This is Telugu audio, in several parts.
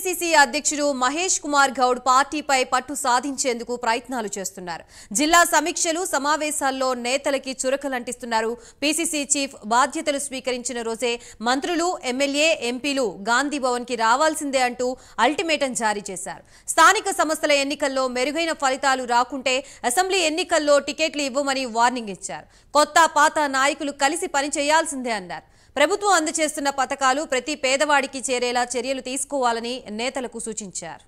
పీసీసీ అధ్యక్షుడు మహేష్ కుమార్ గౌడ్ పార్టీపై పట్టు సాధించేందుకు ప్రయత్నాలు చేస్తున్నారు. జిల్లా సమీక్షలు సమావేశాల్లో నేతలకి చురకలంటిస్తున్నారు. పీసీసీ చీఫ్ బాధ్యతలు స్వీకరించిన రోజే మంత్రులు, ఎమ్మెల్యే, ఎంపీలు గాంధీ భవన్ కి రావాల్సిందే అంటూ అల్టిమేటం జారీ చేశారు. స్థానిక సంస్థల ఎన్నికల్లో మెరుగైన ఫలితాలు రాకుంటే అసెంబ్లీ ఎన్నికల్లో టికెట్లు ఇవ్వమని వార్నింగ్ ఇచ్చారు. కొత్త పాత నాయకులు కలిసి పనిచేయాల్సిందే అన్నారు. ప్రభుత్వం అందజేస్తున్న పథకాలు ప్రతి పేదవాడికి చేరేలా చర్యలు తీసుకోవాలని నేతలకు సూచించారు.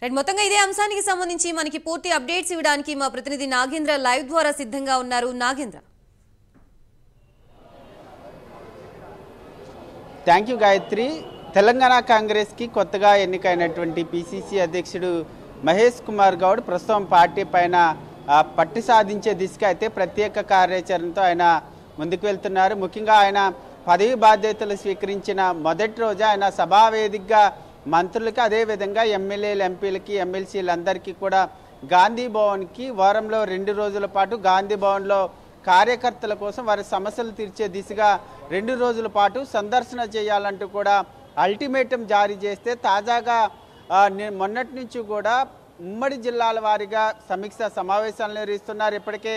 మొత్తంగా ఇదే అంశానికి సంబంధించి మనకి పూర్తి అప్డేట్స్ ఇవ్వడానికి మా ప్రతినిధి నాగేంద్ర లైవ్ ద్వారా సిద్ధంగా ఉన్నారు. Nagendra, thank you Gayathri. తెలంగాణ కాంగ్రెస్కి కొత్తగా ఎన్నికైనటువంటి పీసీసీ అధ్యక్షుడు మహేష్ కుమార్ గౌడ్ ప్రస్తుతం పార్టీ పైన పట్టు సాధించే దిశగా అయితే ప్రత్యేక కార్యాచరణతో ఆయన ముందుకు వెళ్తున్నారు. ముఖ్యంగా ఆయన పదవి బాధ్యతలు స్వీకరించిన మొదటి రోజు ఆయన సభావేదికగా మంత్రులకి, అదేవిధంగా ఎమ్మెల్యేలు, ఎంపీలకి, ఎమ్మెల్సీలందరికీ కూడా గాంధీ భవన్కి వారంలో 2 రోజుల పాటు గాంధీ భవన్లో కార్యకర్తల కోసం వారి సమస్యలు తీర్చే దిశగా 2 రోజుల పాటు సందర్శన చేయాలంటూ కూడా అల్టిమేటం జారీ చేస్తే తాజాగా మొన్నటి నుంచి కూడా ఉమ్మడి జిల్లాల వారీగా సమీక్ష సమావేశాలు నిర్వహిస్తున్నారు. ఇప్పటికే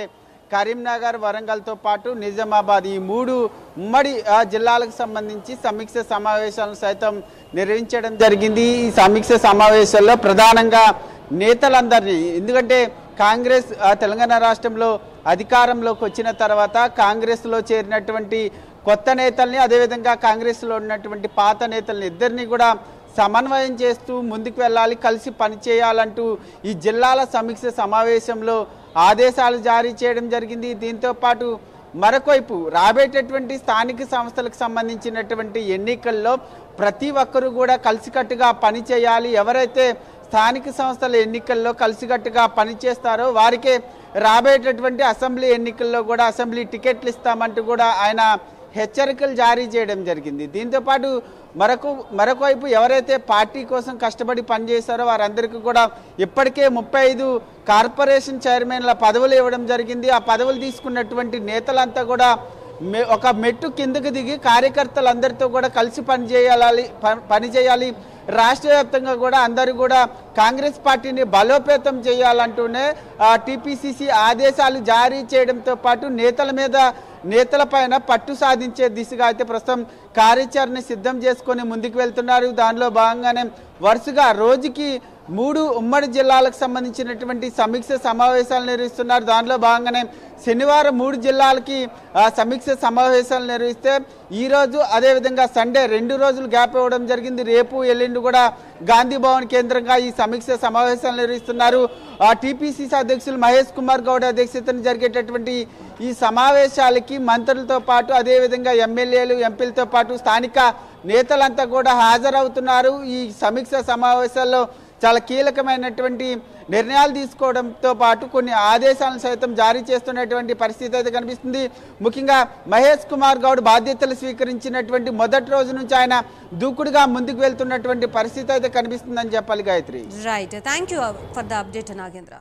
కరీంనగర్, వరంగల్తో పాటు నిజామాబాద్ ఈ 3 ఉమ్మడి జిల్లాలకు సంబంధించి సమీక్ష సమావేశాలను సైతం నిర్వహించడం జరిగింది. ఈ సమీక్ష సమావేశాల్లో ప్రధానంగా నేతలందరినీ, ఎందుకంటే కాంగ్రెస్ తెలంగాణ రాష్ట్రంలో అధికారంలోకి వచ్చిన తర్వాత కాంగ్రెస్లో చేరినటువంటి కొత్త నేతల్ని, అదేవిధంగా కాంగ్రెస్లో ఉన్నటువంటి పాత నేతల్ని ఇద్దరిని కూడా సమన్వయం చేస్తూ ముందుకు వెళ్ళాలి, కలిసి పనిచేయాలంటూ ఈ జిల్లాల సమీక్ష సమావేశంలో ఆదేశాలు జారీ చేయడం జరిగింది. దీంతో పాటు మరొకవైపు రాబోయేటటువంటి స్థానిక సంస్థలకు సంబంధించినటువంటి ఎన్నికల్లో ప్రతి ఒక్కరూ కూడా కలిసికట్టుగా పనిచేయాలి. ఎవరైతే స్థానిక సంస్థల ఎన్నికల్లో కలిసికట్టుగా పనిచేస్తారో వారికే రాబోయేటటువంటి అసెంబ్లీ ఎన్నికల్లో కూడా అసెంబ్లీ టికెట్లు ఇస్తామంటూ కూడా ఆయన హెచ్చరికలు జారీ చేయడం జరిగింది. దీంతోపాటు మరొకవైపు ఎవరైతే పార్టీ కోసం కష్టపడి పనిచేశారో వారందరికీ కూడా ఇప్పటికే 35 కార్పొరేషన్ చైర్మన్ల పదవులు ఇవ్వడం జరిగింది. ఆ పదవులు తీసుకున్నటువంటి నేతలంతా కూడా ఒక మెట్టు కిందకు దిగి కార్యకర్తలందరితో కూడా కలిసి పనిచేయాలి. రాష్ట్ర వ్యాప్తంగా కూడా అందరూ కూడా కాంగ్రెస్ పార్టీని బలోపేతం చేయాలంటూనే టీపీసీసీ ఆదేశాలు జారీ చేయడంతో పాటు నేతలపైన పట్టు సాధించే దిశగా అయితే ప్రస్తుతం కార్యాచరణ సిద్ధం చేసుకొని ముందుకు వెళ్తున్నారు. దానిలో భాగంగానే వరుసగా రోజుకి 3 ఉమ్మడి జిల్లాలకు సంబంధించినటువంటి సమీక్ష సమావేశాలు నిర్వహిస్తున్నారు. దానిలో భాగంగానే శనివారం 3 జిల్లాలకి సమీక్ష సమావేశాలు నిర్వహిస్తే ఈరోజు, అదేవిధంగా సండే 2 రోజులు గ్యాప్ ఇవ్వడం జరిగింది. రేపు, ఎల్లుండి కూడా గాంధీ భవన్ కేంద్రంగా ఈ సమీక్ష సమావేశాలు నిర్వహిస్తున్నారు. టీపీసీసీ అధ్యక్షులు మహేష్ కుమార్ గౌడ్ అధ్యక్షతన జరిగేటటువంటి ఈ సమావేశాలకి మంత్రులతో పాటు, అదేవిధంగా ఎమ్మెల్యేలు, ఎంపీలతో పాటు స్థానిక నేతలంతా కూడా హాజరవుతున్నారు. ఈ సమీక్ష సమావేశాల్లో చాలా కీలకమైనటువంటి నిర్ణయాలు తీసుకోవడంతో పాటు కొన్ని ఆదేశాలను సైతం జారీ చేస్తున్నటువంటి పరిస్థితి అయితే కనిపిస్తుంది. ముఖ్యంగా మహేష్ కుమార్ గౌడ్ బాధ్యతలు స్వీకరించినటువంటి మొదటి రోజు నుంచి ఆయన దూకుడుగా ముందుకు వెళ్తున్నటువంటి పరిస్థితి అయితే కనిపిస్తుందని చెప్పాలి Gayatri. Right, thank you for the update Nagendra.